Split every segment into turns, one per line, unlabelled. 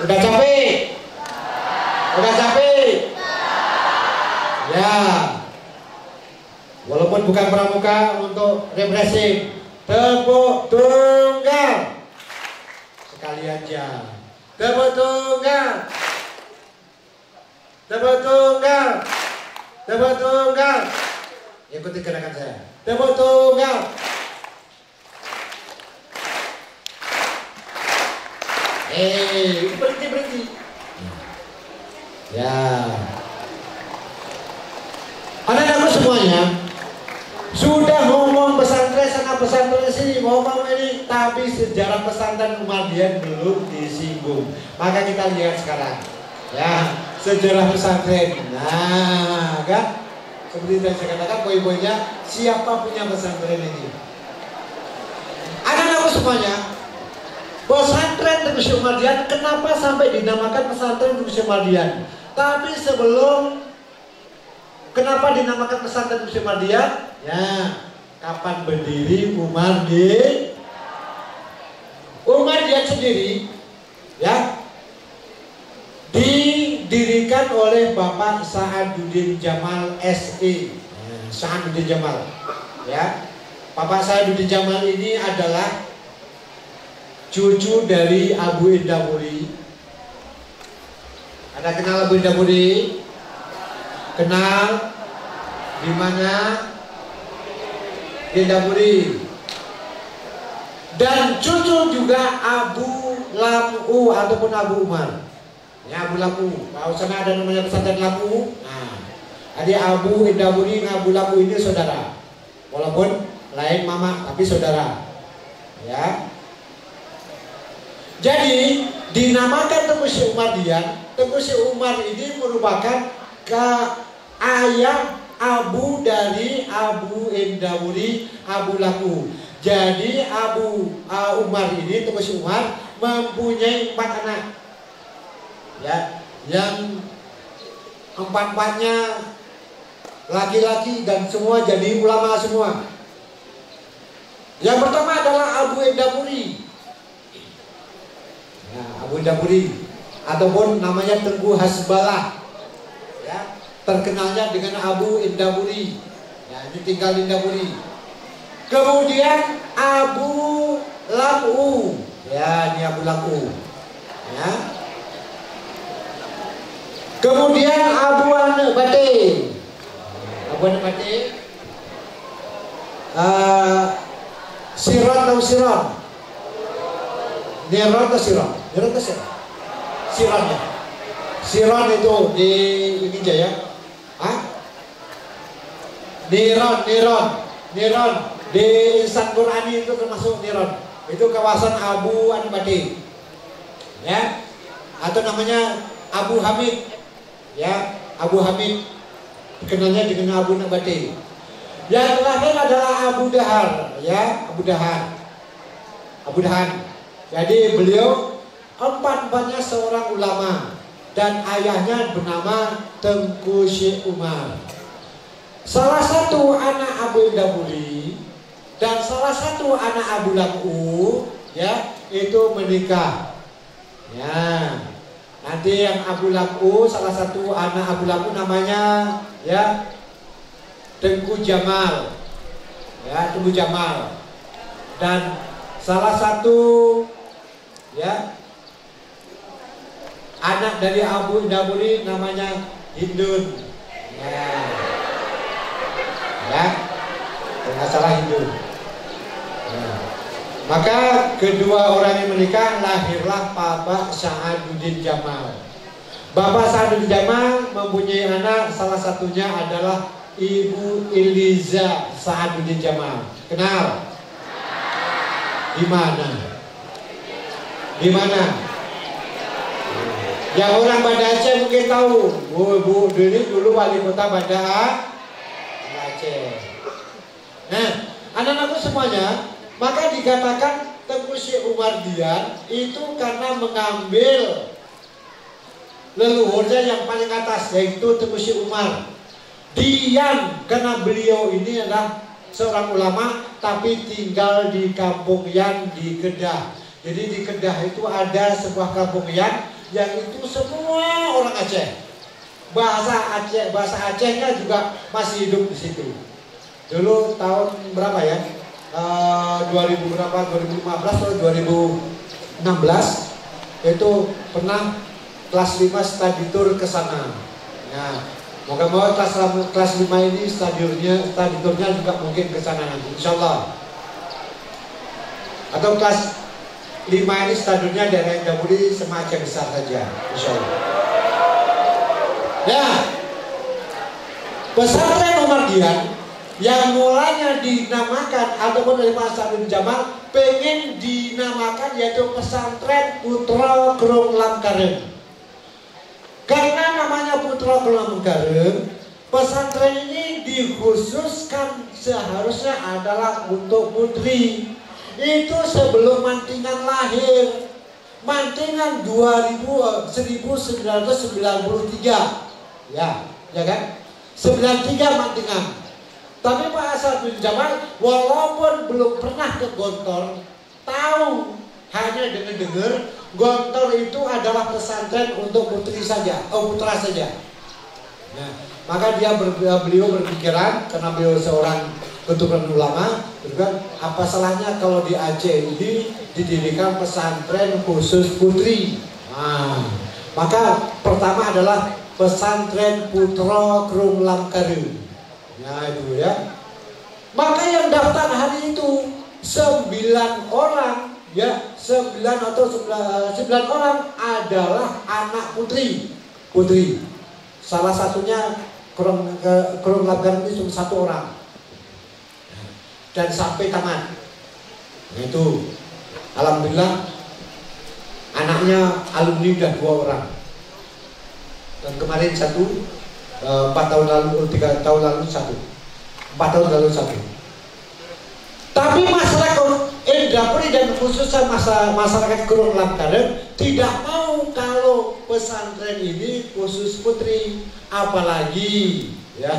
Udah capek? Udah capek? Ya. Walaupun bukan pramuka, untuk refreshing. Tepuk tunggal. Sekali aja. Tepuk tunggal. Tepuk tunggal. Tepuk tunggal. Ikuti gerakan saya. Tepuk tunggal. Berhenti. Ya. Anak-anakku semuanya sudah ngomong pesantren sana pesantren sini, ngomong ini, tapi sejarah pesantren Muhammadiyah belum disinggung. Maka kita lihat sekarang, ya, sejarah pesantren. Nah, kan? Seperti yang saya katakan, poin-poinnya siapa punya pesantren ini? Anak-anakku semuanya, pesantren Teguh Muhammadiyah kenapa sampai dinamakan pesantren Teguh Muhammadiyah? Tapi sebelum kenapa dinamakan pesantren Teguh Muhammadiyah? Ya, kapan berdiri Muhammadiyah sendiri, ya, didirikan oleh Bapak Sa'aduddin Jamal SE. Sa'aduddin Jamal, ya. Bapak Sa'aduddin Jamal ini adalah cucu dari Abu Indamuri. Ada kenal Abu Indamuri? Kenal? Di mana? Di Indamuri. Dan cucu juga Abu Lamu ataupun Abu Umar. Ya, Abu Lamu. Kalau sana ada namanya pesantren Lamu. Nah, adik Abu Indamuri dan Abu Lamu ini saudara. Walaupun lain mama tapi saudara. Ya. Jadi dinamakan Teguh Muhammadiyah. Teguh Umar ini merupakan ayah Abu dari Abu Indamuri, Abu Lamu. Jadi Abu Umar ini, Teguh Umar, mempunyai 4 anak. Ya, yang 4-4-nya laki-laki dan semua jadi ulama semua. Yang pertama adalah Abu Indamuri. Ya, Abu Indamuri ataupun namanya Tengku Hasbalah. Ya, terkenalnya dengan Abu Indamuri. Ya, ini tinggal di Indamuri. Kemudian Abu Lamu. Ya, ini Abu Lamu. Ya. Kemudian Abu Anbate. Abu Anbate. Siron atau Siron? Niron atau Siron? Niron atau Siron? Siron ya. Siron itu di ini Jaya. Hah? Niron di Insan Qurani itu termasuk Niron. Itu kawasan Abu Anbate. Ya. Atau namanya Abu Hamid. Ya, Abu Hamid dikenalnya dengan Abu Anbate. Yang terakhir adalah Abu Dahar, ya, Abu Dahan. Jadi beliau 4-4-nya seorang ulama dan ayahnya bernama Tengku Syekh Umar. Salah satu anak Abu Indamuri dan salah satu anak Abu Lamu, ya, itu menikah. Ya. Nanti yang Abu Lamu, salah satu anak Abu Lamu namanya, ya, Tengku Jamal. Ya, Tengku Jamal. Dan salah satu, ya, anak dari Abu Indamuri namanya Hindun. Ya. Ya. Tidak salah Hindun. Ya. Maka kedua orang yang menikah lahirlah Bapak Sa'aduddin Jamal. Bapak Sa'aduddin Jamal mempunyai anak, salah satunya adalah Ibu Eliza Sa'aduddin Jamal. Kenal? Di mana? Di mana? Yang orang Banda Aceh mungkin tahu. Bu Deni dulu wali kota Banda Aceh. Nah, anak-anakku semuanya, maka dikatakan Tengku Syekh Muhammadiyah itu karena mengambil leluhurnya yang paling atas, yaitu Tengku Syekh Umar. Diam karena beliau ini adalah seorang ulama tapi tinggal di kampung yang di Kedah. Jadi di Kedah itu ada sebuah kampung yang yang itu semua orang Aceh. Bahasa Acehnya juga masih hidup di situ. Dulu tahun berapa ya? 2000 berapa? 2015 atau 2016 itu pernah kelas 5 study tour ke sana. Nah, moga-moga kelas 5 ini study tournya juga mungkin ke sana nanti, insyaallah. Atau kelas 5 ini study tournya dari Damuri sama Aceh besar saja, insyaallah. Ya, pesantren Muhammadiyah yang mulanya dinamakan ataupun oleh Pak Ustadz bin Jamal pengen dinamakan yaitu pesantren Putra Krung Lamkarem. Karena namanya Putra Krung Lamkarem, pesantren ini dikhususkan seharusnya adalah untuk putri. Itu sebelum Mantingan lahir. Mantingan 1993. Ya kan? 93 Mantingan. Tapi Pak Hasan bin Jamal walaupun belum pernah ke Gontor, tahu hanya dengar Gontor itu adalah pesantren untuk putri saja, putra saja. Nah, maka beliau berpikiran karena beliau seorang keturunan ulama, juga apa salahnya kalau di Aceh ini didirikan pesantren khusus putri. Nah, maka pertama adalah pesantren Putra Krung Lamkarem. Nah itu ya. Maka yang daftar hari itu 9 orang ya, 9 orang adalah anak putri. Salah satunya Krung Lamkarem itu cuma 1 orang. Dan sampai tamat. Nah, itu alhamdulillah anaknya alumni udah 2 orang. Dan kemarin 4 tahun lalu, 3 tahun lalu 1, 4 tahun lalu 1. Tapi masyarakat Indrapuri dan khususnya masyarakat Krung Lamkarem tidak mau kalau pesantren ini khusus putri, apalagi ya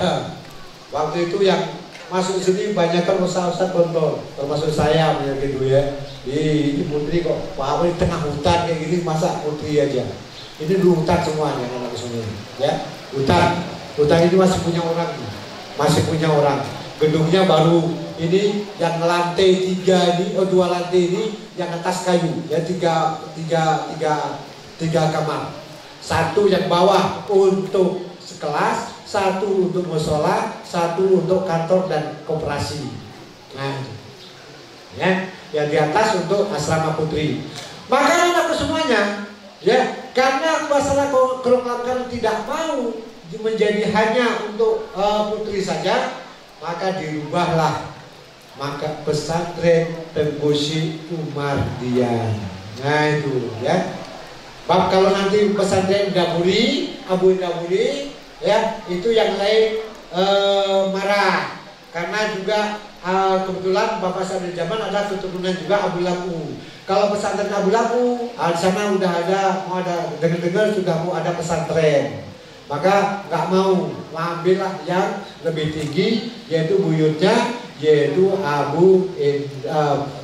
waktu itu yang masuk sini banyak kan ustaz-ustaz Gontor, termasuk saya gitu ya. Ini putri kok, apa di tengah hutan kayak gini masa putri aja. Ini dulu hutan semuanya anak semua ya. Hutan ini masih punya orang, gedungnya baru ini yang lantai 3 ini, 2 lantai ini yang atas kayu ya, tiga kamar, 1 yang bawah untuk sekelas, 1 untuk mushola, 1 untuk kantor dan koperasi. Nah, ya, yang di atas untuk asrama putri. Maka anak semuanya ya, karena masalah Krung Lamkarem tidak mau menjadi hanya untuk putri saja, maka dirubahlah maka pesantren Tengku Syekh Umar Dian. Nah itu ya. Bab kalau nanti pesantren Damuri, Abu Damuri ya, itu yang lain marah karena juga kebetulan Bapak Sadar Zaman ada keturunan juga Abu Lapu. Kalau pesantren Abu Lapu, di sana udah ada, mau ada dengar-dengar sudah mau ada pesantren. Maka nggak mau ambillah yang lebih tinggi, yaitu buyutnya, yaitu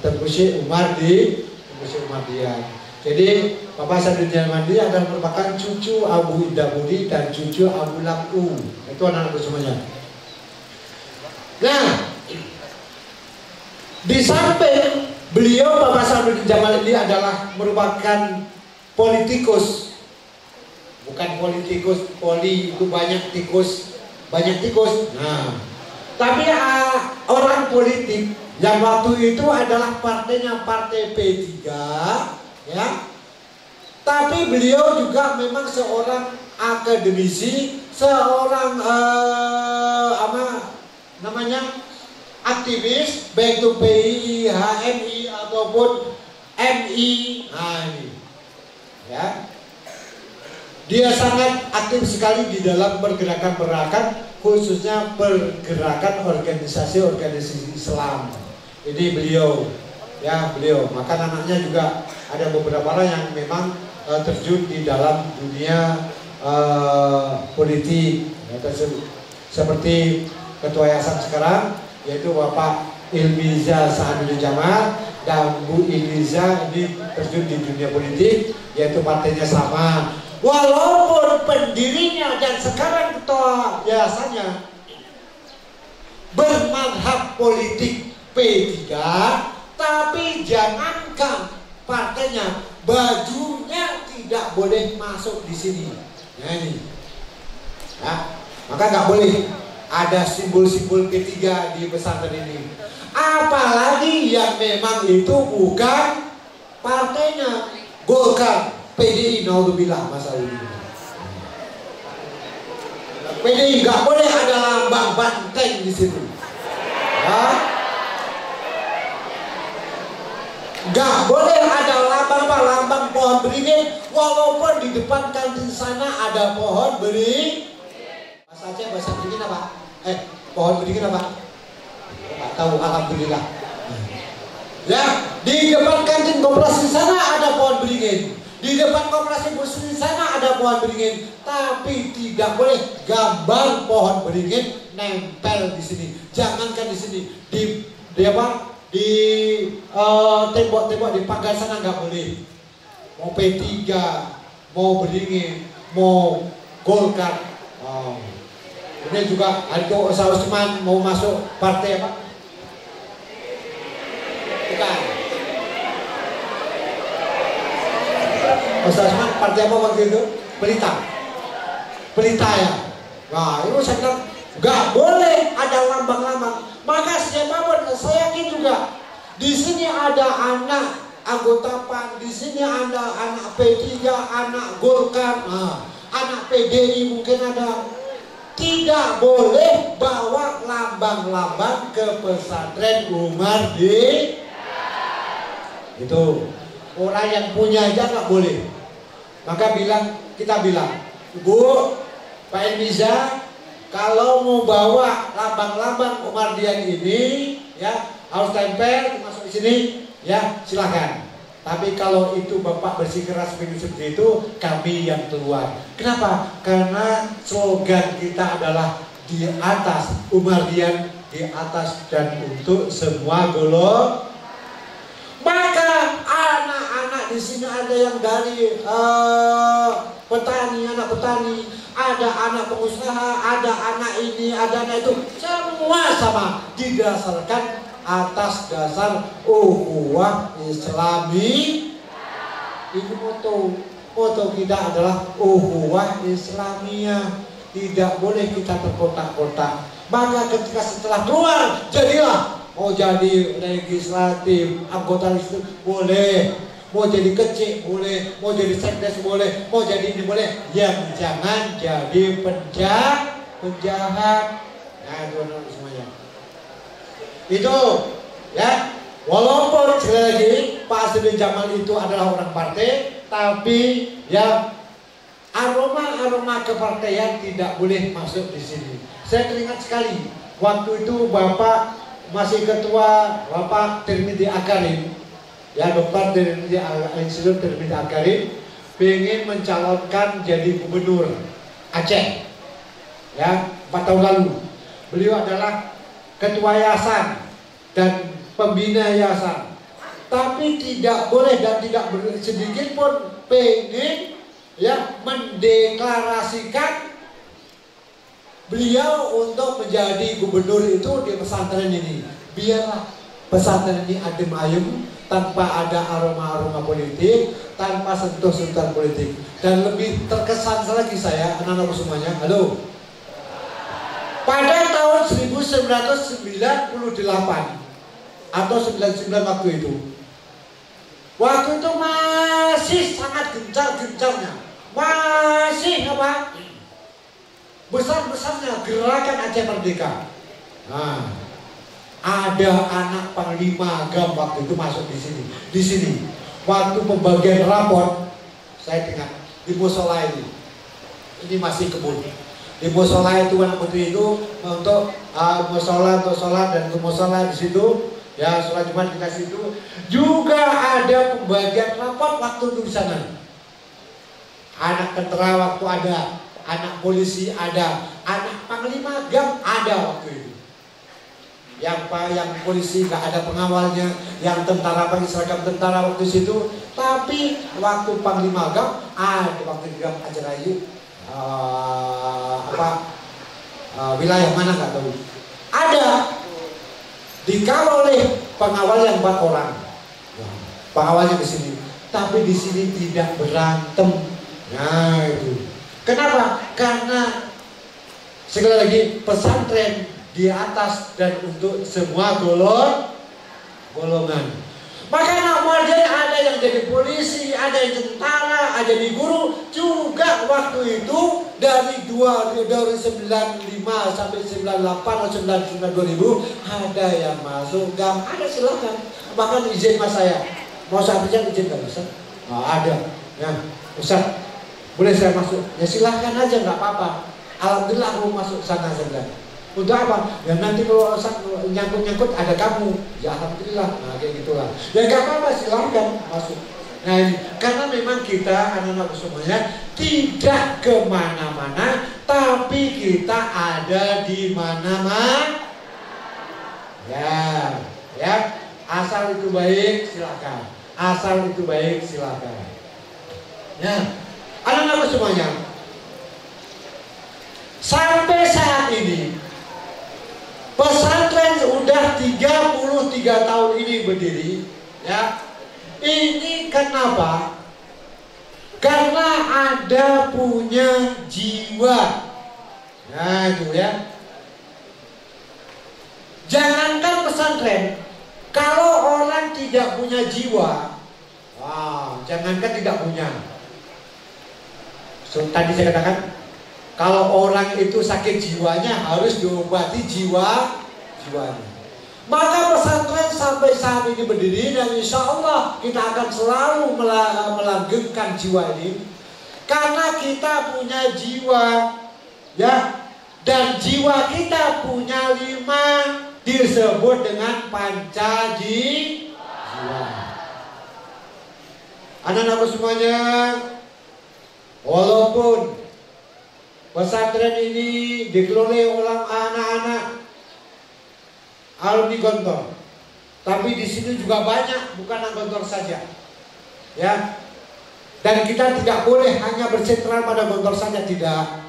Tengku Syekh Umar Dian. Jadi Bapak Sadar Zaman ini adalah merupakan cucu Abu Damuri dan cucu Abu Lapu. Itu anak-anakku semuanya. Nah, di samping beliau Bapak Sadar Zaman ini adalah merupakan politikus. Bukan politikus, itu banyak tikus. Nah, tapi orang politik yang waktu itu adalah partainya partai P3, ya. Tapi beliau juga memang seorang akademisi, seorang aktivis, baik itu PI, HMI ataupun MI. Nah, ini, ya. Dia sangat aktif sekali di dalam pergerakan khususnya pergerakan organisasi Islam. Ini beliau, ya beliau. Maka anaknya juga ada beberapa orang yang memang terjun di dalam dunia politik, ya, seperti Ketua Yayasan sekarang yaitu Bapak Ilmiza Saadudin Jamal dan Bu Iliza ini terjun di dunia politik, yaitu partainya sama. Walaupun pendirinya dan sekarang ketua yayasannya bermanhaj politik P3, tapi jangankan partainya, bajunya tidak boleh masuk di sini. Nah ini, ya, maka nggak boleh ada simbol-simbol P3 di pesantren ini. Apalagi yang memang itu bukan partainya, Golkar, PDI, naudzubillah masalah ini. PDI nggak boleh ada lambang banteng di situ. Nggak boleh ada lambang pohon beringin, walaupun di depan kantin sana ada pohon beringin. Bahasa Aceh bahasa beringin apa? Pohon beringin apa? Nggak tahu, alhamdulillah. Ya, di depan kantin koperasi sana ada pohon beringin. Di depan koperasi muslim sana ada pohon beringin, tapi tidak boleh gambar pohon beringin nempel di sini. Jangankan di sini, di apa? Di tembok-tembok di pagar sana nggak boleh. Mau P3, mau beringin, mau Golkar. Kemudian juga Hariko Usman mau masuk partai apa? Bukan. Ustaz Usman partai apa waktu itu? Pelita ya. Nah itu saya bilang nggak boleh ada lambang-lambang. Maka siapapun, saya yakin juga di sini ada anak anggota PAN, di sini ada anak P3, anak Golkar, anak PDI mungkin ada. Tidak boleh bawa lambang-lambang ke pesantren Umar di itu. Orang yang punya aja nggak boleh. Maka kita bilang, Bu, Pak Ilmiza, kalau mau bawa lambang-lambang Umardian ini, ya harus tempel masuk di sini, ya silahkan. Tapi kalau itu Bapak bersikeras seperti itu, kami yang keluar. Kenapa? Karena slogan kita adalah di atas, Umardian di atas dan untuk semua golongan. Maka anak-anak di sini ada yang dari petani, anak petani, ada anak pengusaha, ada anak ini, ada anak itu, semua sama, didasarkan atas dasar ukhuwah Islami. Ini moto kita adalah ukhuwah Islamiyah. Tidak boleh kita terkotak-kotak. Maka ketika setelah keluar, jadilah. Mau jadi legislatif, anggota legislatif boleh, mau jadi kecil boleh, mau jadi sekdes boleh, mau jadi ini boleh, yang jangan jadi penjahat. Nah itu semuanya. Itu ya, walaupun sekali lagi Pak Saadudin Jamal itu adalah orang partai, tapi ya aroma kepartaian tidak boleh masuk di sini. Saya teringat sekali waktu itu Bapak masih ketua, Bapak Tirmidzi Akarim, ya Dr. Institut Tirmidzi Akarim, ingin mencalonkan jadi gubernur Aceh, ya 4 tahun lalu. Beliau adalah ketua yayasan dan pembina yayasan, tapi tidak boleh dan tidak sedikit pun pengen ya mendeklarasikan beliau untuk menjadi gubernur itu di pesantren ini. Biarlah pesantren ini adem ayem, tanpa ada aroma-aroma politik, tanpa sentuh-sentuhan politik. Dan lebih terkesan lagi saya, anak-anak semuanya, halo. Pada tahun 1998 atau 99 waktu itu masih sangat gencar-gencarnya, masih apa? Besar-besarnya gerakan Aceh Merdeka. Nah, ada anak Panglima Agam waktu itu masuk di sini. Di sini, waktu pembagian rapor, saya ingat di musola ini. Ini masih kebun. Di musola itu anak putri itu untuk musola untuk sholat dan ke musola di situ. Ya, sholat Jumat kita situ. Juga ada pembagian rapor waktu itu di sana. Anak tentara waktu ada. Anak polisi ada, anak Panglima Agam ada waktu itu. yang polisi nggak ada pengawalnya, yang tentara pakai seragam tentara waktu situ. Tapi waktu Panglima Agam ada waktu di acara itu wilayah mana nggak tahu. Ada dikawal oleh pengawal yang 4 orang. Pengawalnya di sini, tapi di sini tidak berantem. Nah itu. Kenapa? Karena sekali lagi pesantren di atas dan untuk semua golongan. Maka anak muda ada yang jadi polisi, ada yang tentara, ada yang guru. Juga waktu itu dari 1995 sampai 98 atau 99 2000 ada yang masuk GAM, ada silakan. Bahkan izin mas saya, mau saya izin nggak bisa? Ada. Ya, Ustaz, boleh saya masuk? Ya silahkan aja, nggak apa-apa. Alhamdulillah aku masuk sana saja. Untuk apa? Ya nanti kalau nyangkut-nyangkut ada kamu. Ya alhamdulillah. Nah kayak gitulah. Ya gak apa-apa, silahkan masuk. Nah ini, karena memang kita anak-anak semuanya tidak kemana-mana, tapi kita ada di mana-mana. Ya. Asal itu baik silahkan. Asal itu baik silahkan. Ya, anak-anak semuanya. Sampai saat ini pesantren sudah 33 tahun ini berdiri, ya. Ini kenapa? Karena ada punya jiwa. Nah itu ya. Jangankan pesantren, kalau orang tidak punya jiwa, jangankan tidak punya. Tadi saya katakan, kalau orang itu sakit jiwanya harus diobati jiwanya. Maka pesantren sampai saat ini berdiri dan insya Allah kita akan selalu melanggengkan jiwa ini karena kita punya jiwa, ya. Dan jiwa kita punya 5 disebut dengan panca jiwa. Anak-anakku semuanya, walaupun pesantren ini dikelola oleh anak-anak alumni Gontor, tapi di sini juga banyak bukan anak Gontor saja, ya. Dan kita tidak boleh hanya bersentral pada Gontor saja, tidak.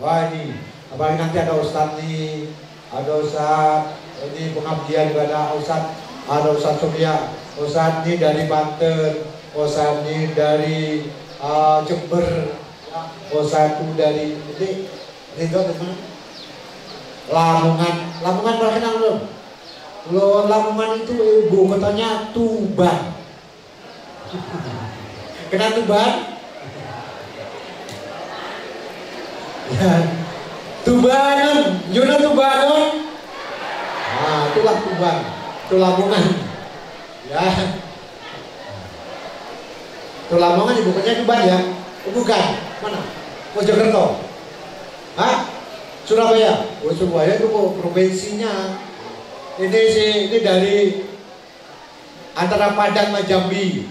Wah ini, apalagi nanti ada Ustadz nih, ada Ustadz ini pengabdian juga ada Ustadz Surya, Ustadz ini dari Banten, Ustadz ini dari Jember. Satu dari ini Lamongan pernah kenal belum? Kalau Lamongan itu ibu kotanya Tuban. Kenal Tuban? Ya, Tubanum, Yuna Tubanum. Nah, itulah Tuban, itu Lamongan. Ya, itu Lamongan ibu kotanya Tuban ya? Bukan, mana? Mojokerto. Hah? Surabaya. Oh, Surabaya itu provinsinya. Ini dari antara Padang sama Jambi.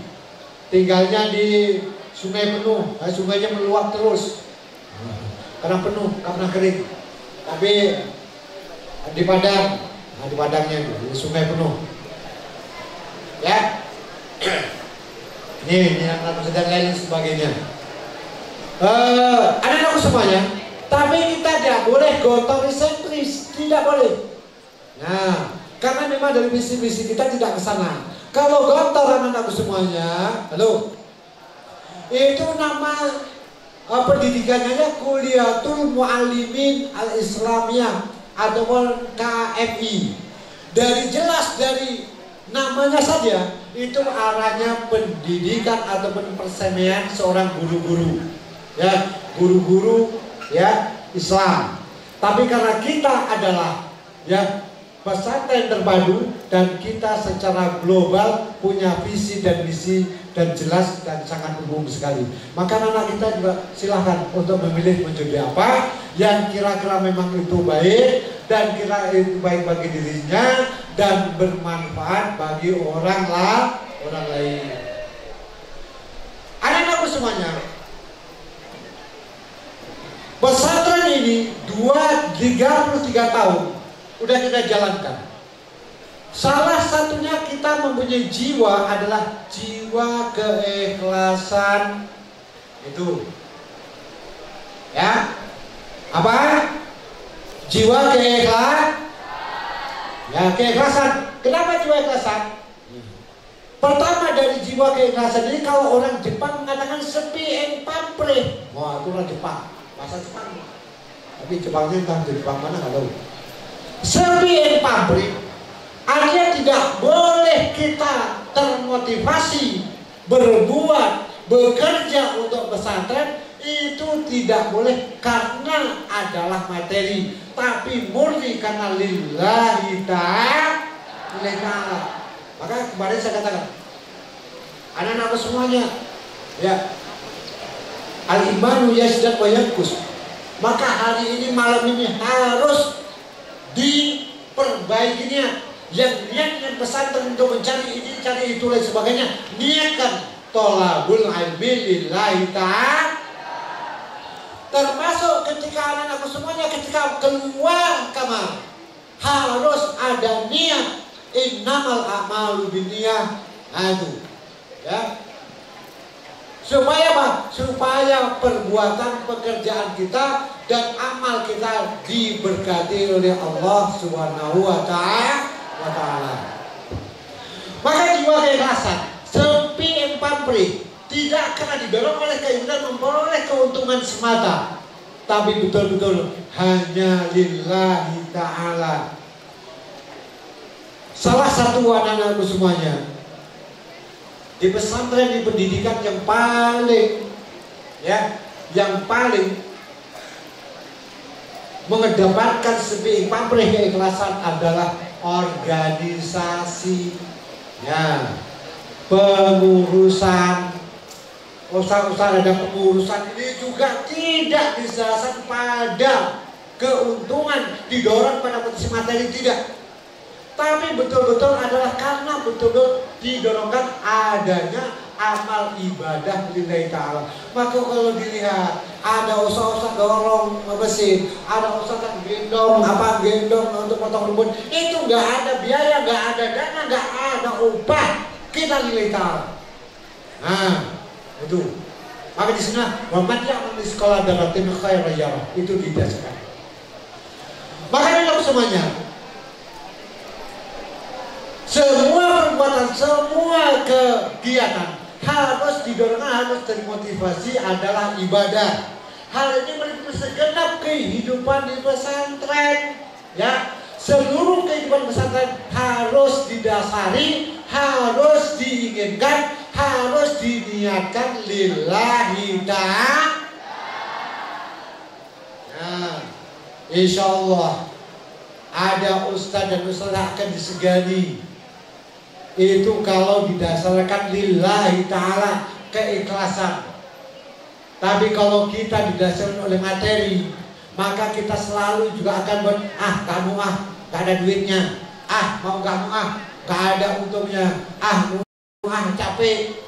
Tinggalnya di Sungai Penuh. Nah, sungainya meluap terus. Karena penuh, nggak pernah kering. Tapi di Padang, di Padangnya di Sungai Penuh. Ya. Ini anak sedang lain sebagainya. Anak-anakku semuanya, tapi kita tidak boleh gontorisentris, tidak boleh. Nah, karena memang dari visi-visi kita tidak ke sana. Kalau gontor anak-anakku semuanya, halo, itu nama pendidikannya Kuliatul Muallimin Al-Islamiyah ataupun KMI. Jelas dari namanya saja itu arahnya pendidikan ataupun persemaian seorang guru-guru. Ya, guru-guru ya Islam. Tapi karena kita adalah ya pesantren terpadu dan kita secara global punya visi dan misi dan jelas dan sangat umum sekali. Maka anak kita juga silahkan untuk memilih menjadi apa yang kira-kira memang itu baik dan kira itu baik bagi dirinya dan bermanfaat bagi orang lain. Anak-anakku semuanya, pesantren ini 33 tahun udah kita jalankan. Salah satunya kita mempunyai jiwa adalah jiwa keikhlasan. Itu ya, apa? Jiwa keikhlasan. Ya, keikhlasan. Kenapa jiwa keikhlasan? Pertama dari jiwa keikhlasan ini, kalau orang Jepang mengatakan sepi en pampre. Wah, itu orang Jepang, bahasa Jepang. Tapi Jepangnya entah di Jepang mana nggak tahu. Sepi en pampre. Artinya tidak boleh kita termotivasi berbuat, bekerja untuk pesantren, itu tidak boleh karena adalah materi, tapi murni karena lillahi ta'ala. Maka kemarin saya katakan, anak-anak semuanya, ya, al-imanu yazdad wa yanqus. Maka hari ini, malam ini harus diperbaikinya. Yang niatnya pesantren untuk mencari ini, cari itu, lain sebagainya, niatkan tolabul ilmi lillahi ta'ala. Termasuk ketika anak-anakku semuanya ketika keluar kamar harus ada niat, innamal a'malu binniyah. Itu ya, supaya apa? Supaya perbuatan pekerjaan kita dan amal kita diberkati oleh Allah Subhanahu wa ta'ala. Maka jiwa keikhlasan, sepi en pampri, tidak karena didorong oleh keinginan memperoleh keuntungan semata, tapi betul-betul hanya lillahi ta'ala. Salah satu anak-anakku semuanya di pesantren, di pendidikan yang paling, ya, yang paling mengedepankan sepi pamrih keikhlasan adalah organisasi, ya, pengurusan. Usaha-usaha ada pengurusan ini juga tidak didasarkan pada keuntungan, didorong pada potensi materi, tidak. Tapi betul-betul adalah karena betul-betul didorongkan adanya amal ibadah lillahi ta'ala. Maka kalau dilihat ada usaha-usaha dorong mesin, ada usaha gendong untuk potong rumput, itu nggak ada biaya, nggak ada dana, nggak ada upah, kita lillahi ta'ala. Nah, itu. Maka di sana Muhammad yang di sekolah daratin khair yarah itu didasarkan. Makanya semuanya, semua perbuatan, semua kegiatan harus didorong, harus termotivasi adalah ibadah. Hal ini meliputi segenap kehidupan di pesantren, ya. Seluruh kehidupan pesantren harus didasari, harus diinginkan, harus diniatkan lillahi ta'ala. Nah, insya Allah ada ustadz dan ustadzah akan disegani. Itu kalau didasarkan lillahi ta'ala, keikhlasan. Tapi kalau kita didasarkan oleh materi, maka kita selalu juga akan kamu gak ada duitnya, mau kamu gak ada untungnya, capek.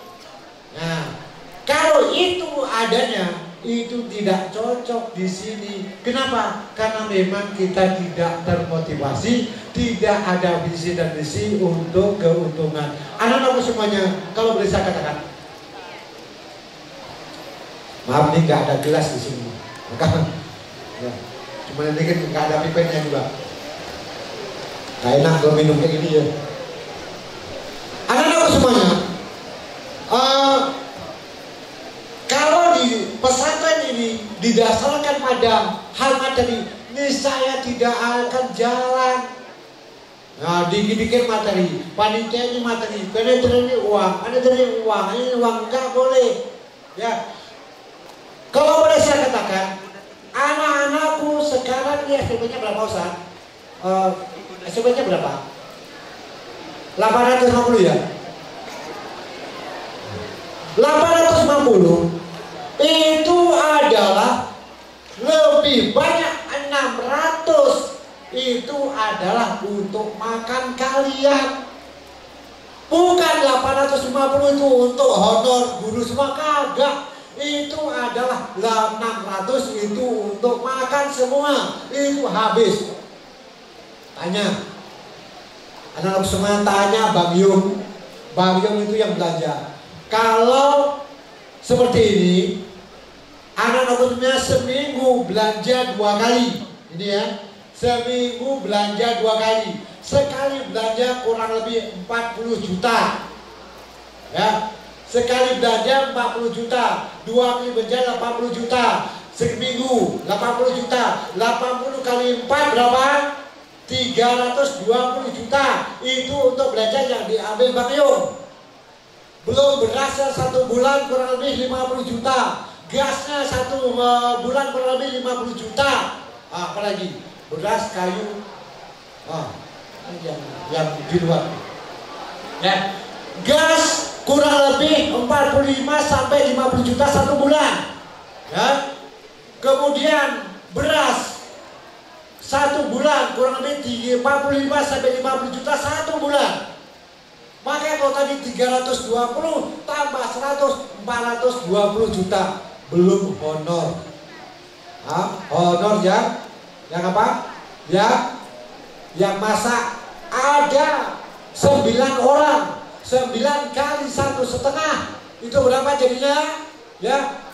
Nah, kalau itu adanya, itu tidak cocok di sini. Kenapa? Karena memang kita tidak termotivasi, tidak ada visi dan misi untuk keuntungan. Anak-anakku semuanya, kalau boleh saya katakan, maaf nih nggak ada gelas di sini, maka ya, cuma ini kan nggak ada pipennya juga. Gak enak kalau minum kayak gini ya. Anak-anakku semuanya, kalau di pesantren ini didasarkan pada hal materi, niscaya tidak akan jalan. Nah, dikit-dikit materi, panitia ini materi, panitia ini uang, ini uang nggak boleh. Ya, kalau boleh saya katakan, anak-anakku sekarang ini SPP-nya berapa Ustaz? SPP-nya berapa? 850 ya? 850 itu adalah lebih banyak 600 itu adalah untuk makan kalian. Bukan 850 itu untuk honor guru semua, kagak. Itu adalah 600 itu untuk makan semua. Itu habis. Tanya, Anak-anak semua tanya Bang Yung. Bang Yung itu yang belanja. Kalau seperti ini, anak-anak semua seminggu belanja 2 kali. Ini ya, seminggu belanja 2 kali. Sekali belanja kurang lebih 40 juta. Ya, sekali belanja 40 juta. 2 kali belanja 80 juta. Seminggu 80 juta. 80 kali 4 berapa? 320 juta. Itu untuk belanja yang diambil Bang Yung. Belum berasnya 1 bulan kurang lebih 50 juta. Gasnya 1 bulan kurang lebih 50 juta. Apalagi beras, kayu, yang di luar. Ya, gas kurang lebih 45 sampai 50 juta 1 bulan. Ya. Kemudian beras 1 bulan kurang lebih 45 sampai 50 juta 1 bulan. Makanya kalau tadi 320 tambah 100 420 juta, belum honor. Honor yang apa? Yang masak ada 9 orang, 9 kali 1,5 itu berapa jadinya? Ya,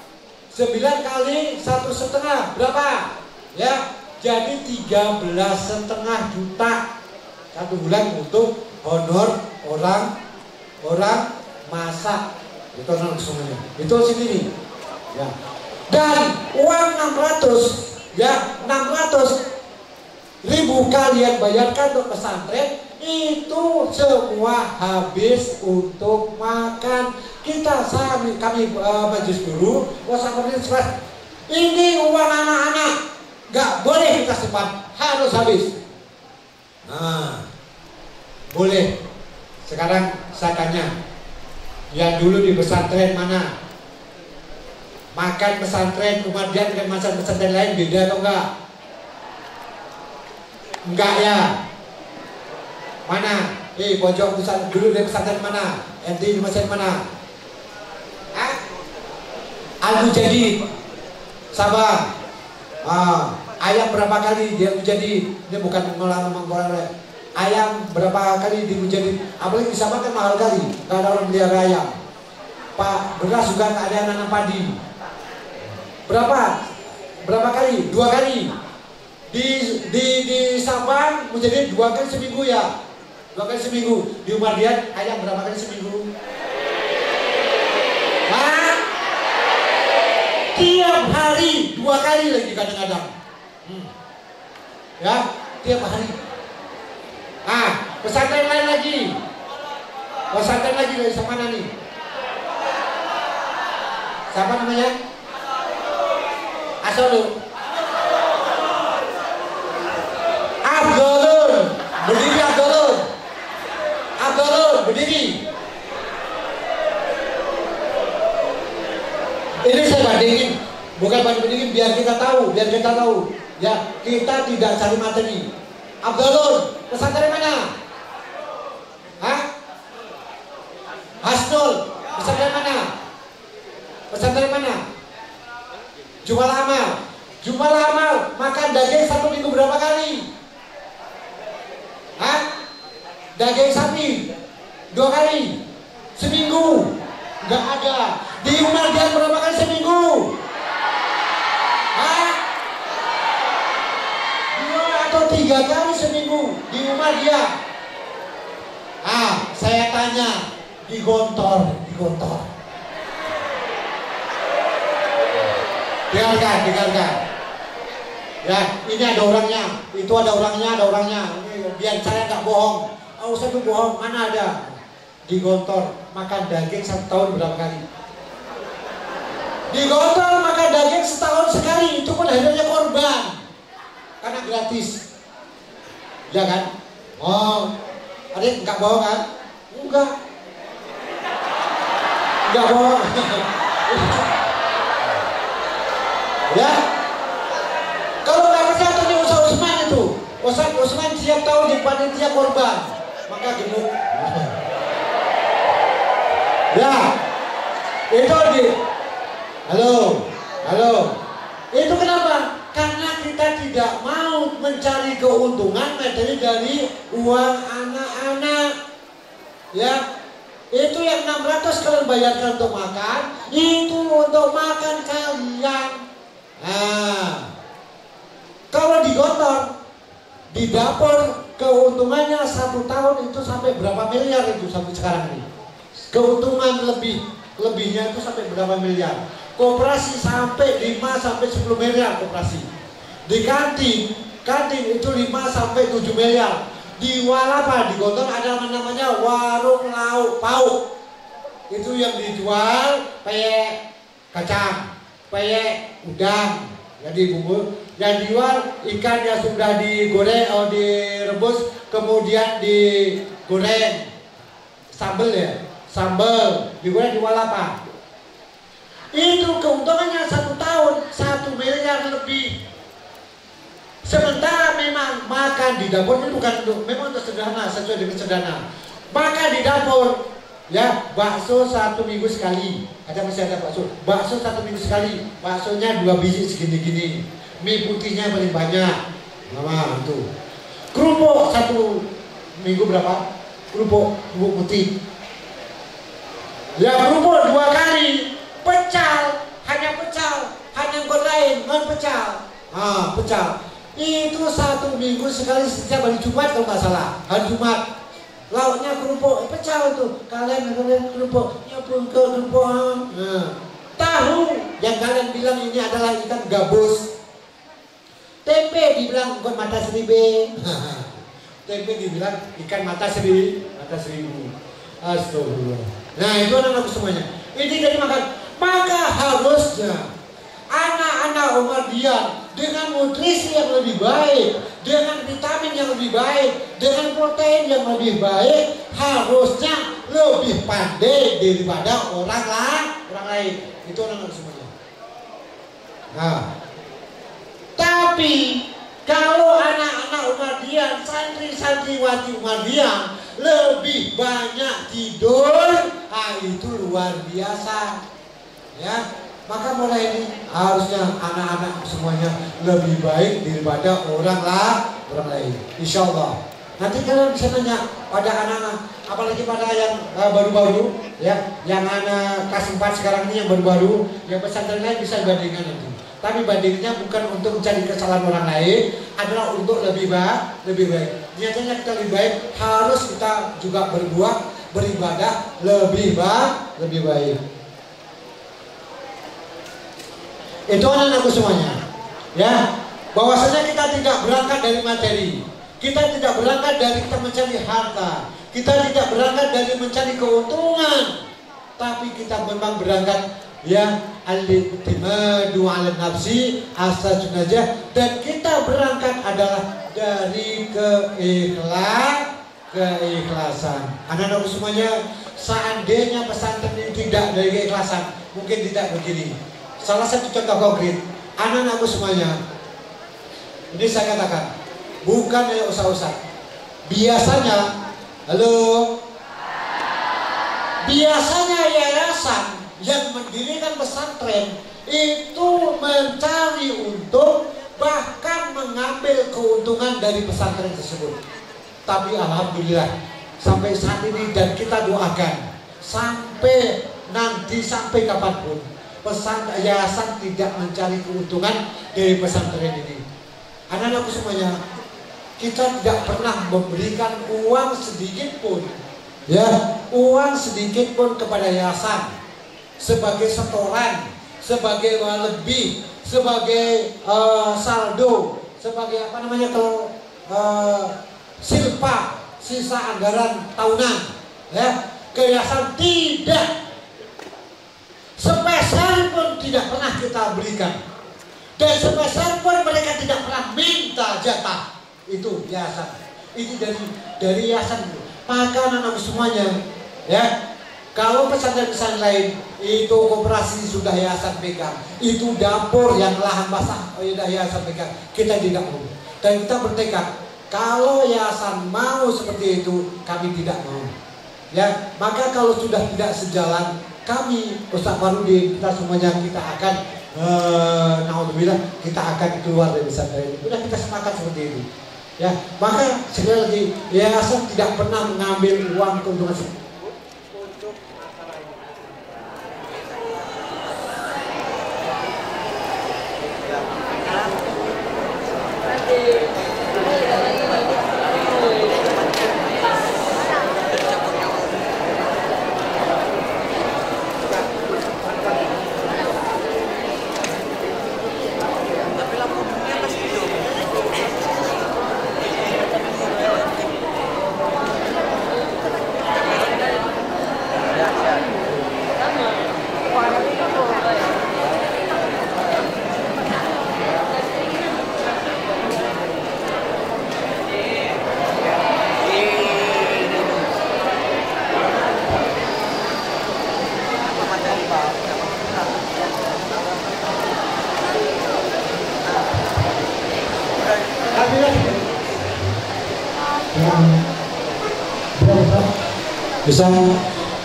9 kali 1,5 berapa? Ya, jadi 13,5 juta 1 bulan untuk honor orang masak. Itu semuanya. Itu sini. Ya. Dan uang 600.000 kalian bayarkan untuk pesantren, itu semua habis untuk makan. Kami majelis guru, ini uang anak-anak, nggak boleh kita simpan, harus habis. Nah, boleh. Sekarang saya tanya, yang dulu di pesantren mana? Makan pesantren Muhammadiyah dengan makan pesantren lain beda atau enggak? Enggak ya? Mana? Pojok pesantren dulu dari pesantren mana? MT di pesantren mana? Al-Mujadid Sabah. Ayam berapa kali dia Mujadid? Ini bukan ngomong ayam berapa kali di Mujadid? Apalagi di Sabah kan mahal kali, nggak ada orang melihara ayam. Pak, beras juga nggak ada nanam padi. Berapa kali? 2 kali. Di Sabang Mujadid 2 kali seminggu ya. 2 kali seminggu. Di Muhammadiyah ayam berapa kali seminggu? Tiap hari 2 kali lagi kadang-kadang. Ya, tiap hari. Pesantren lain lagi. Pesantren lagi dari mana nih? Siapa namanya? Asalul. Abdulun. Berdiri Abdulun. Abdulun, berdiri. Ini saya bandingin, bukan bandingin biar kita tahu. Ya, kita tidak cari materi. Abdulun, pesantren mana? Hasnul, pesantren mana? Pesantren mana? Jumal Amal, makan daging 1 minggu berapa kali? Daging sapi 2 kali seminggu? Nggak ada. Di Muhammadiyah berapa kali seminggu? 2 atau 3 kali seminggu di Muhammadiyah. Saya tanya, di Gontor. Dengarkan. Ya, ini ada orangnya, itu ada orangnya. Ini, biar saya nggak bohong. Saya tuh bohong, mana ada? Di Gontor makan daging 1 tahun berapa kali? Di Gontor makan daging setahun sekali, itu pun hanya korban, karena gratis. Ya kan? Adik nggak bohong kan? Enggak bohong. Ya, kalau nggak percaya tanya Ustaz Usman itu. Ustaz Usman tiap tahun di panitia korban, maka gemuk. Ya, itu halo. Itu kenapa? Karena karena kita tidak mau mencari keuntungan materi dari uang anak-anak. Ya, itu yang 600 kalian bayarkan untuk makan, itu untuk makan kalian. Nah, kalau digotor di dapur, keuntungannya 1 tahun itu sampai berapa miliar itu sampai sekarang ini. Keuntungan lebihnya itu sampai berapa miliar. Koperasi sampai 5 sampai 10 miliar koperasi. Di kantin itu 5 sampai 7 miliar. Di Walapa, di Gontor ada namanya warung lauk pauk. Itu yang dijual peyek kacang, peyek udang, jadi bumbu. Yang dijual ikan yang sudah digoreng atau direbus, kemudian digoreng sambal ya, sambal digoreng di Walapa. Itu keuntungannya 1 tahun 1 miliar lebih. Sementara memang makan di dapur ini bukan untuk, memang untuk sederhana, sesuai dengan sederhana. Makan di dapur, ya bakso 1 minggu sekali. Masih ada bakso 1 minggu sekali. Baksonya 2 biji segini-gini. Mie putihnya paling banyak. Mama itu. Kerupuk 1 minggu berapa? Kerupuk putih. Ya kerupuk 2 kali. Pecal, hanya yang lain, non pecal. Pecal. Itu 1 minggu sekali setiap hari Jumat kalau nggak salah. Hari Jumat. Lauknya kerupuk, pecal itu. Kalian kerupuk, ya pun kerupuk. Tahu yang kalian bilang ini adalah ikan gabus. Tempe dibilang ikan mata seribu. Tempe dibilang ikan mata seribu. Astagfirullah. Nah itu anak-anakku semuanya. Ini dari makan. Maka harusnya anak-anak Umardian dengan nutrisi yang lebih baik, dengan vitamin yang lebih baik, dengan protein yang lebih baik, harusnya lebih pandai daripada orang lain. Itu anak-anak semuanya. Nah, tapi kalau anak-anak Umardian, santri-santriwati Umardian lebih banyak tidur, itu luar biasa. Ya, maka mulai ini harusnya anak-anak semuanya lebih baik daripada orang lain. Insya Allah. Nanti kalian bisa nanya pada anak-anak, apalagi pada yang baru-baru, ya, yang anak kelas 4 sekarang ini yang baru-baru, yang pesantren lain bisa bandingkan nanti. Tapi bandingnya bukan untuk mencari kesalahan orang lain, adalah untuk lebih baik. Nyatanya kita lebih baik, harus kita juga beribadah lebih baik. Itu anak-anakku semuanya, ya, bahwasanya kita tidak berangkat dari materi, kita tidak berangkat dari kita mencari harta, kita tidak berangkat dari mencari keuntungan, tapi kita memang berangkat, ya, al-i'timadu 'ala nafsi asasun najah, dan kita berangkat adalah dari keikhlasan. Anak-anakku semuanya, seandainya pesantren ini tidak dari keikhlasan, mungkin tidak begini. Salah satu contoh konkret, anak-anakku semuanya, ini saya katakan, bukan hanya usah-usah. Biasanya, biasanya yayasan yang mendirikan pesantren itu mencari untung, bahkan mengambil keuntungan dari pesantren tersebut. Tapi alhamdulillah, sampai saat ini, dan kita doakan sampai nanti, sampai kapanpun, pesantren yayasan tidak mencari keuntungan dari pesantren ini. Anak-anakku semuanya, kita tidak pernah memberikan uang sedikit pun, ya, uang sedikit pun kepada yayasan sebagai setoran, sebagai lebih, sebagai saldo, sebagai apa namanya kalau silpa, sisa anggaran tahunan, ya, ke yayasan tidak. Sepeser pun tidak pernah kita berikan, dan sepeser pun mereka tidak pernah minta jatah. Itu yayasan, itu dari yayasan. Maka anak-anak semuanya, ya, kalau pesantren-pesantren lain itu koperasi sudah yayasan pegang, itu dapur yang lahan basah sudah yayasan pegang, kita tidak mau. Dan kita bertekad, kalau yayasan mau seperti itu, kami tidak mau. Ya, maka kalau sudah tidak sejalan, kami Ustaz Farudin, kita semuanya, kita akan naudzubillah kita akan keluar dari pesantren. Udah kita sepakat seperti itu. Ya, maka sekali lagi yayasan tidak pernah mengambil uang keuntungan untuk masalah ini. Bisa.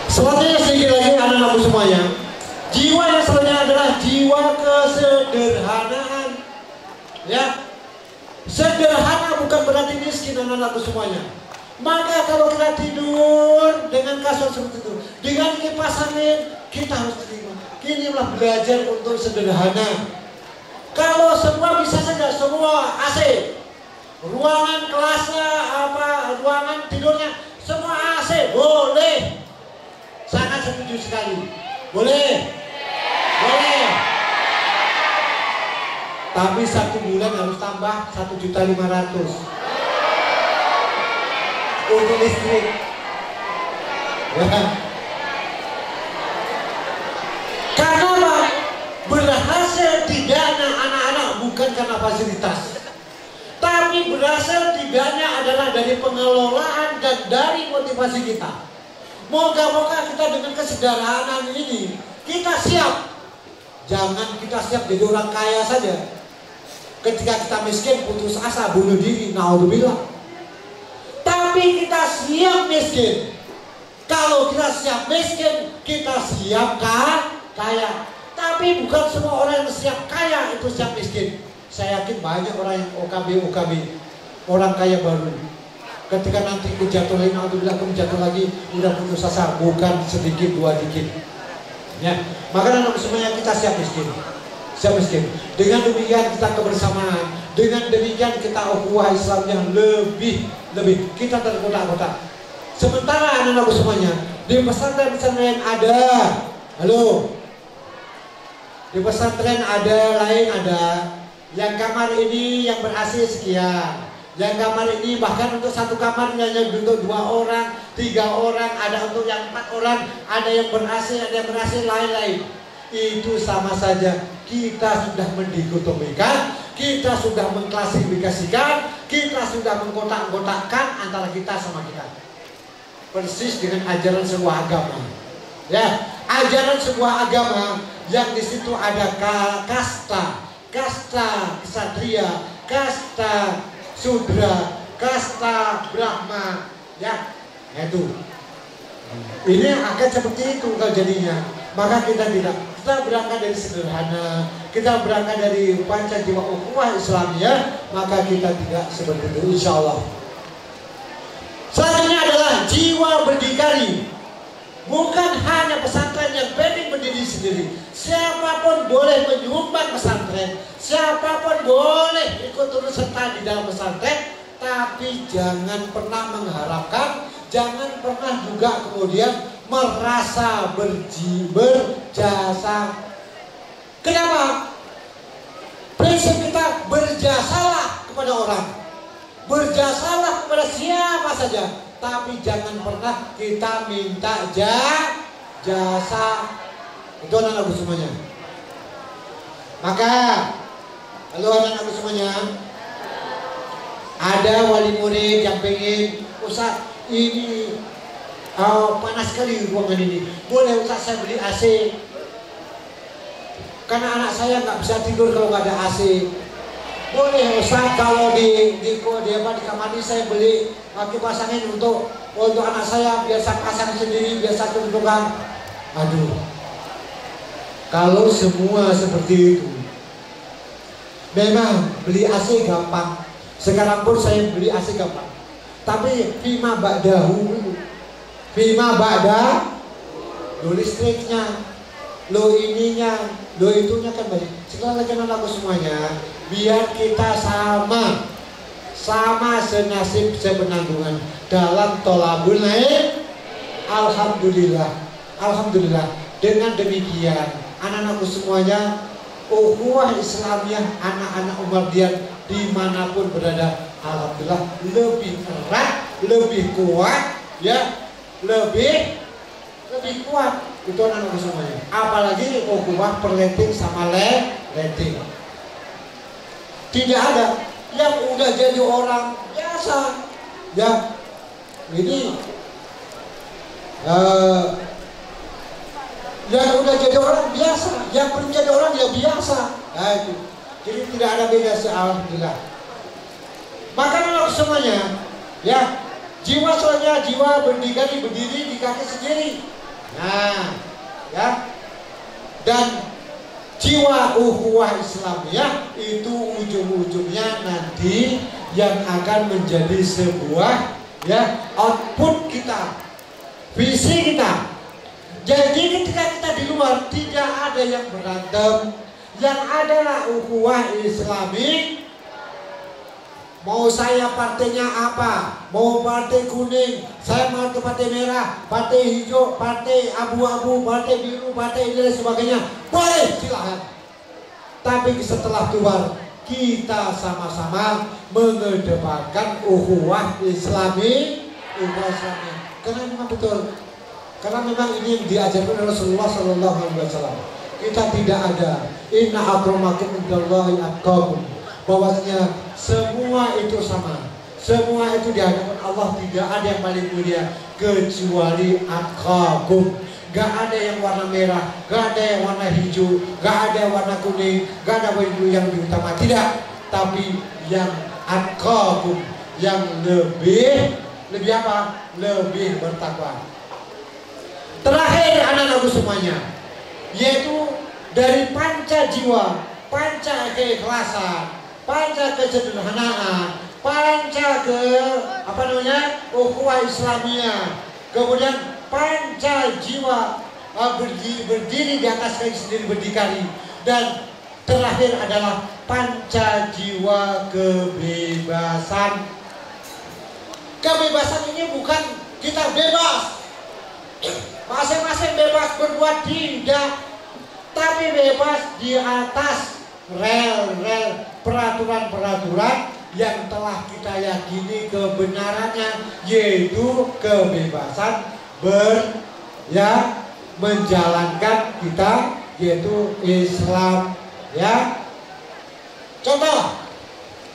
Selanjutnya sedikit lagi anak-anakku semuanya. Jiwa yang selanjutnya adalah jiwa kesederhanaan. Ya, sederhana bukan berarti miskin anak-anakku semuanya. Maka kalau kita tidur dengan kasur seperti itu, dengan kipas angin, kita harus terima. Inilah belajar untuk sederhana. Kalau semua bisa saja, semua AC, ruangan kelasnya ruangan tidurnya semua AC, boleh. Sangat setuju sekali. Boleh. Boleh. Tapi 1 bulan harus tambah 1.500.000 untuk listrik. Ya. Karena apa? Berhasil tidaknya anak-anak bukan karena fasilitas, tapi berhasil tidaknya adalah dari pengelolaan dan dari motivasi kita. Moga-moga kita dengan kesederhanaan ini kita siap. Jangan kita siap jadi orang kaya saja. Ketika kita miskin putus asa bunuh diri, naudzubillah. Tapi kita siap miskin. Kalau kita siap miskin, kita siap kaya. Tapi bukan semua orang yang siap kaya itu siap miskin. Saya yakin banyak orang yang OKB, orang kaya baru. Ketika nanti jatuh lagi, alhamdulillah jatuh lagi, udah putus asa, bukan sedikit dua dikit. Ya, maka anak semuanya kita siap miskin. Siap miskin. Dengan demikian kita kebersamaan, dengan demikian kita ukhuwah Islamnya lebih kita terkotak-kotak. Sementara anak-anak semuanya di pesantren ada, halo, di pesantren ada lain ada. Yang kamar ini yang ber-AC sekian. Yang kamar ini bahkan untuk satu kamar hanya untuk 2 orang, 3 orang, ada untuk yang 4 orang, ada yang ber-AC, ada yang ber-AC lain-lain. Itu sama saja kita sudah mendikotomikan, kita sudah mengklasifikasikan, kita sudah mengkotak-kotakkan antara kita sama kita. Persis dengan ajaran sebuah agama. Ya, ajaran sebuah agama yang di situ ada kasta ksatria, kasta sudra, kasta brahma, ya, itu. Ini akan seperti itu kalau jadinya. Maka kita berangkat dari sederhana, kita berangkat dari panca jiwa ukhuwah Islamiyah, maka kita tidak seperti itu, insya Allah. Selanjutnya adalah jiwa berdikari. Bukan hanya pesantren yang penting berdiri sendiri. Siapapun boleh menyumbang pesantren, siapapun boleh ikut turut serta di dalam pesantren, tapi jangan pernah mengharapkan, jangan pernah juga kemudian merasa berjasa. Kenapa? Prinsip kita berjasalah kepada orang, berjasalah kepada siapa saja, tapi jangan pernah kita minta jasa. Itu anak-anakku semuanya. Maka, halo anak-anakku semuanya, ada wali murid yang pengen, Ustaz, ini panas sekali ruangan ini, boleh Ustaz saya beli AC? Karena anak saya nggak bisa tidur kalau nggak ada AC. Boleh Ustaz kalau di kamar ini saya beli kipas angin untuk anak saya, biar saya pasang sendiri, biar saya kedudukan. Aduh, Kalau semua seperti itu, memang beli AC gampang. Sekarang pun saya beli AC gampang. Tapi fima ba'dahu, fima ba'da, lo listriknya, lo ininya, lo itunya kan banyak. Sekali lagi anakku semuanya, biar kita sama senasib sepenanggungan dalam tolabul naik. Alhamdulillah. Dengan demikian, anak-anakku semuanya, ukhuwah Islamiyah anak-anak Umardian dimanapun berada, alhamdulillah lebih erat, lebih kuat, ya, lebih kuat itu anak-anakku semuanya. Apalagi ukhuwah perleting sama leting. Tidak ada yang udah jadi orang biasa, ya. Ini yang udah jadi orang biasa, yang belum jadi orang ya biasa. Nah, itu. Jadi tidak ada beda, alhamdulillah. Maka anak semuanya, ya, jiwa soalnya jiwa berdiri di kaki sendiri. Nah, ya. Dan jiwa ukhuwah Islamiyah itu ujung-ujungnya nanti yang akan menjadi sebuah, ya, output kita, visi kita. Jadi ketika kita di luar tidak ada yang berantem, yang adalah ukhuwah Islami. Mau saya partainya apa? Mau partai kuning, saya mau ke partai merah, partai hijau, partai abu-abu, partai biru, partai ini dan sebagainya. Boleh, silahkan. Tapi setelah keluar, kita sama-sama mengedepankan ukhuwah Islami, karena memang betul. Karena memang ini yang diajarkan oleh Rasulullah Sallallahu Alaihi Wasallam. Kita tidak ada inna akramakum indallahi atqakum, bahwasanya semua itu sama, semua itu di hadapan Allah tidak ada yang paling mulia kecuali atqakum. Gak ada yang warna merah, gak ada yang warna hijau, gak ada yang warna kuning, gak ada yang utama, tidak. Tapi yang atqakum, yang lebih apa? Lebih bertakwa. Terakhir anak-anakku semuanya, yaitu dari panca jiwa, panca keikhlasan, panca kesederhanaan, panca ukhuwah Islamiyah, kemudian panca jiwa berdiri di atas kaki sendiri berdikari, dan terakhir adalah panca jiwa kebebasan. Kebebasan ini bukan kita bebas, masing-masing bebas berbuat, tidak, tapi bebas di atas rel-rel peraturan-peraturan yang telah kita yakini kebenarannya, yaitu kebebasan menjalankan kita, yaitu Islam, ya. Contoh,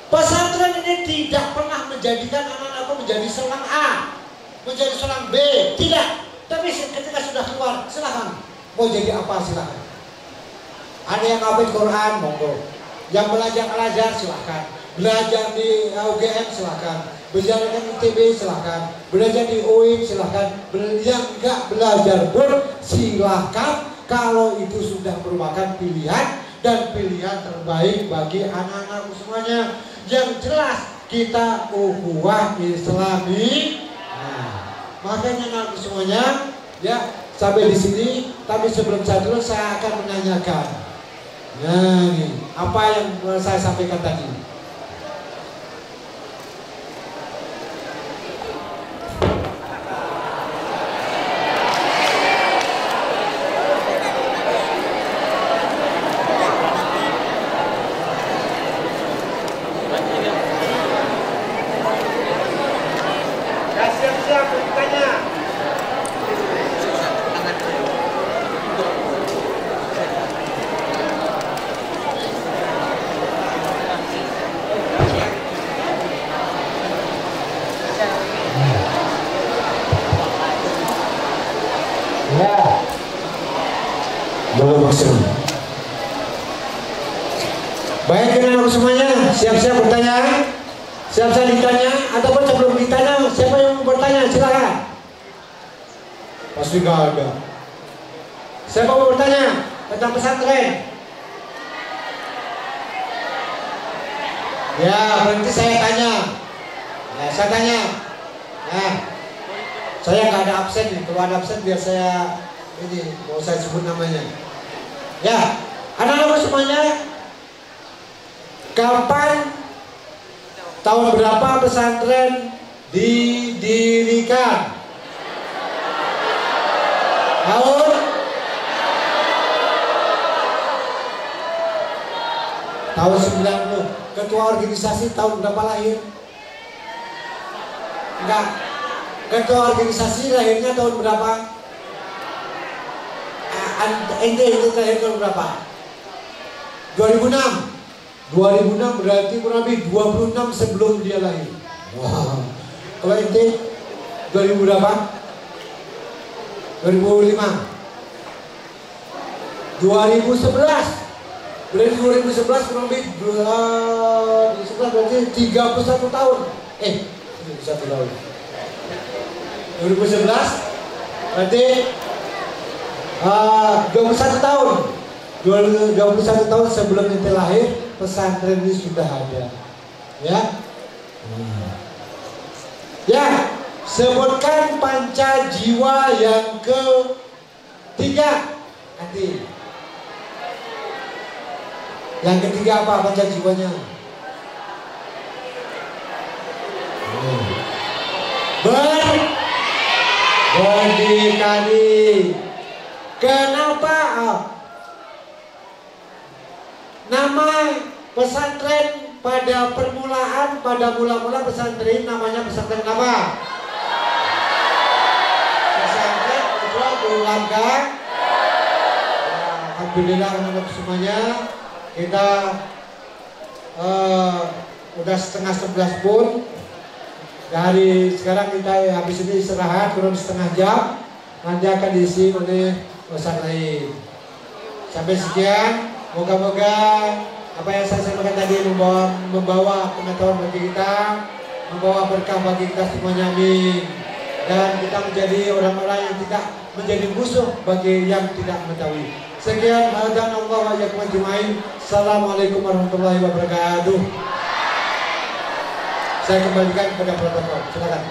pesantren ini tidak pernah menjadikan anak-anakku menjadi seorang A, menjadi seorang B, tidak. Tapi ketika sudah keluar, silahkan. Mau jadi apa, silahkan. Ada yang hafid Quran, monggo. Yang belajar Al-Azhar, silahkan. Belajar di UGM, silahkan. Belajar di ITB, silahkan. Belajar di UIN, silahkan. Yang enggak belajar pun, silahkan. Kalau itu sudah merupakan pilihan, dan pilihan terbaik bagi anak-anakku semuanya. Yang jelas, kita ukhuwah Islami. Makanya anak semuanya, ya, sampai di sini. Tapi sebelum saya turun, saya akan menanyakan, nah, nih, apa yang saya sampaikan tadi. Baik, anak-anakku semuanya, siap-siap bertanya, siap-siap ditanya, ataupun sebelum ditanya, siapa yang mau bertanya, silakan. Pasti gak ada. Siapa mau bertanya? tentang pesantren? Ya, berarti saya tanya. Ya, saya tanya. Nah, saya nggak ada absen nih. Kalau ada absen biar saya ini mau saya sebut namanya. Ya, anak-anak semuanya. Kapan, tahun berapa pesantren didirikan? Tahun 90. Ketua organisasi tahun berapa lahir? Enggak. Ketua organisasi lahirnya tahun berapa? Ente lahir tahun berapa? 2006. 2006 berarti kurang lebih 26 sebelum dia lahir. Wow. Kalau ente 2000 berapa? 2005. 2011. Berarti 2011 kurang lebih 2011 berarti 31 tahun. 31 tahun. 2011 berarti 21 tahun. 21 tahun sebelum ente lahir, pesantren ini sudah ada. Ya. Ya, sebutkan panca jiwa yang ketiga. Nanti. Yang ketiga apa panca jiwanya? Berdikari. Kenapa? Nama pesantren pada permulaan, pada mula-mula pesantren namanya pesantren apa? Pesantren Putra Keluarga. Alhamdulillah anak-anak semuanya, kita udah setengah 11 pun. Dari sekarang kita habis ini istirahat kurang setengah jam. Nanti akan diisi oleh ustaz lain. Sampai sekian. Moga-moga apa yang saya sampaikan tadi membawa pengetahuan bagi kita, membawa berkah bagi kita semuanya, amin. Dan kita menjadi orang-orang yang tidak menjadi musuh bagi yang tidak mengetahui. Sekian, dan Allah wa yakum ajmain. Assalamualaikum warahmatullahi wabarakatuh. Saya kembalikan kepada protokol. Silakan.